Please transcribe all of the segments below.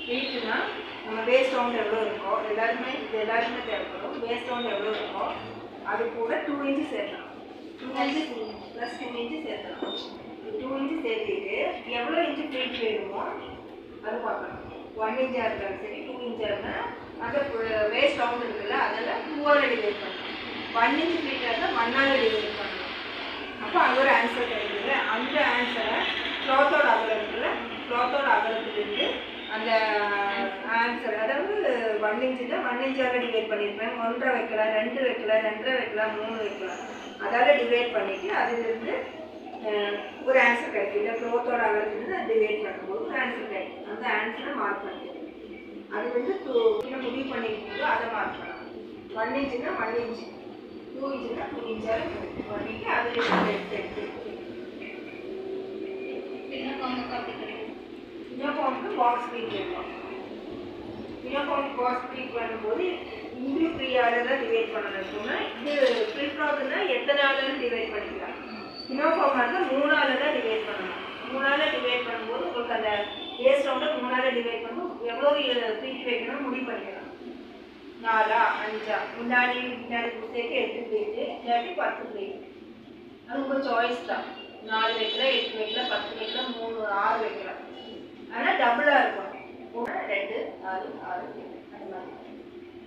ஃப்ளீட்னா நம்ம waste round எவ்வளோ இருக்கோ எல்லாருமே தேவைப்படும். வேஸ்ட் ரவுண்ட் எவ்வளோ இருக்கோ அது கூட 2 இன்ச்சு சேர்க்கலாம். 2 இன்ச்சு ப்ளஸ் 2 இன்ச்சு சேர்க்கலாம். 2 இன்ச்சு சேர்த்துட்டு எவ்வளோ இன்ச்சு ஃப்ளீட் வேணுமோ அது பார்க்கலாம். 1 இன்ச்சாக இருந்தாலும் சரி 2 இன்ச்சாக இருந்தால் அந்த வேஸ்ட் ரவுண்ட் இருக்குல்ல அதெல்லாம் 2ஆல் டிவைட் பண்ணணும். 1 இன்ச்சு ஃப்ளீட்டாக இருந்தால் 1ஆல் டிவைட் பண்ணணும். அப்போ அங்கே ஒரு ஆன்சர் கிடைக்குது. அந்த ஆன்சரை க்ளாத்தோட அகலம் இருக்குல்ல க்ளாத்தோட அகலத்துலேருந்து அந்த ஆன்சர் அதாவது 1 இன்ச்சுன்னா 1 இன்ச்சால் டிவைட் பண்ணியிருப்பேன். 1.5 வைக்கலாம், 2 வைக்கலாம், 2.5 வைக்கலாம், 3 வைக்கலாம். அதால் டிவைட் பண்ணிவிட்டு அதிலிருந்து ஒரு ஆன்சர் கிடைக்கும். இல்லை க்ளோத்தோட அகலத்துலேருந்து அது டிவைட் பண்ணும்போது ஒரு ஆன்சர் கிடைக்கும். அந்த ஆன்சரை மார்க் பண்ணிட்டு அது வந்து முடிவு பண்ணிக்கும்போது அதை மார்க் பண்ணலாம். 1 இன்ச்சுன்னா 1 இன்ச்சு, 2 இன்ச்சுன்னா 2 இன்ச்சால் பண்ணிட்டு அதில் எடுத்து யூனிஃபார்முக்கு பாக்ஸ் ஸ்பீட் வைப்போம். யூனிஃபார்முக்கு பாக்ஸ் ஸ்பீட் பண்ணும்போது இங்கேயும் 3ஆல் தான் டிவைட் பண்ணணும். சொன்னால் இது ஃபில் ஃப்ராக்னா எத்தனை ஆளுன்னு டிவைட் பண்ணிக்கலாம். யூனிஃபார்மாக இருந்தால் 3ஆல் தான் டிவைட் பண்ணணும். 3ஆல் டிவைட் பண்ணும்போது உங்களுக்கு அந்த வேஸ்ட் ரவுண்டை 3ஆல் டிவைட் பண்ணும்போது எவ்வளோ ஃப்ளீட் வைக்கணும்னு முடிவு பண்ணிக்கலாம். 4ஆ 5ஆ முன்னாடி சேர்த்து 8 ஃப்ளீட்டு இல்லாட்டி 10 ஃப்ளீட். அது உங்கள் சாய்ஸ் தான். 4 வைக்கலாம், 8 வைக்கலாம், 10 வைக்கலாம், 3 6 வைக்கலாம். ஆனால் டபுளாக இருக்கும். 1 2 6 6 அந்த மாதிரி.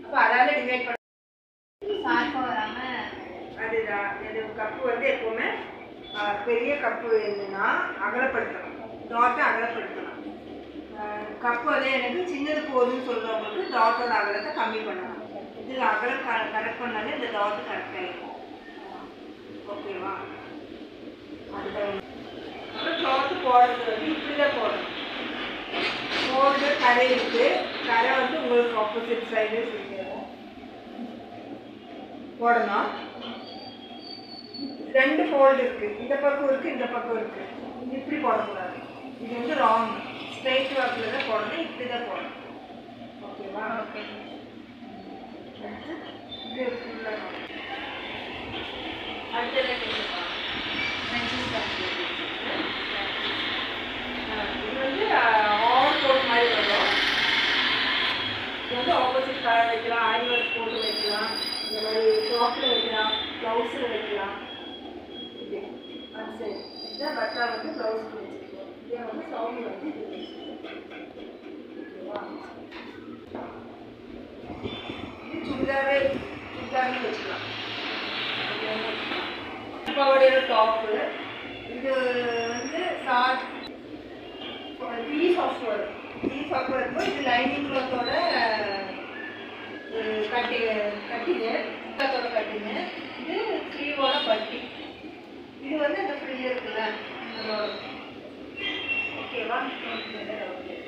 அப்போ அதால் டிவைட் பண்ண சார்பாக வராமல் அதுதான். இந்த கப்பு வந்து எப்போவுமே பெரிய கப்பு இருந்துன்னா அகலப்படுத்தணும். டாட்டை அகலப்படுத்தணும். கப்பு அதே எனக்கு சின்னது போதுன்னு சொல்கிறவங்களுக்கு டாட்டோட அகலத்தை கம்மி பண்ணணும். இது அகலம் கரெக்ட் பண்ணாலே இந்த டாட்டு கரெக்டாக இருக்கும். ஓகேவா? அதுதான். அப்புறம் க்ளாத்து போடுறது வந்து இப்படி தான் போடணும். போர்டு கரை இருக்குது. கரை வந்து உங்களுக்கு ஆப்போசிட் சைடு போடணும். 2 ஃபோல்டு இருக்குது. இந்த பக்கம் இருக்குது, இந்த பக்கம் இருக்குது. இப்படி போடக்கூடாது. இது வந்து ராங். ஸ்ட்ரைட் வாக்கில் தான் போடணும். இப்படி தான் போடணும். ஓகேவா? ஓகே. இது ஃபுல்லாக அடுத்தது இது வந்து ஆல் கோட் மாதிரி வரும். இது வந்து ஆப்போசிட் கலர் வைக்கலாம், ஆரி ஒர்க் போட்டு வைக்கலாம், இந்த மாதிரி டாப்பில் வைக்கலாம், ப்ளவுஸில் வைக்கலாம். இது அது சரி. இதுதான் பட்டா வந்து ப்ளவுஸ்க்கு வச்சுருக்கோம். இதே வந்து சவுண்ட் வந்து இது வச்சுருக்கோம். ஓகேவா? இது சுடிதார்னு வச்சுக்கலாம். பாவாடையோட டாப்பு. இது வந்து ஷார்ட் பீஸ் ஆஃப் வரும். பீஸ் ஆஃப் இருக்கும். இது லைனிங் க்ளாத்தோட கட்டிங்கு இது ஸ்லீவோட பட்டி. இது வந்து அந்த ஃப்ரில் இருக்குல்ல அதோட. ஓகேவா? ஓகே.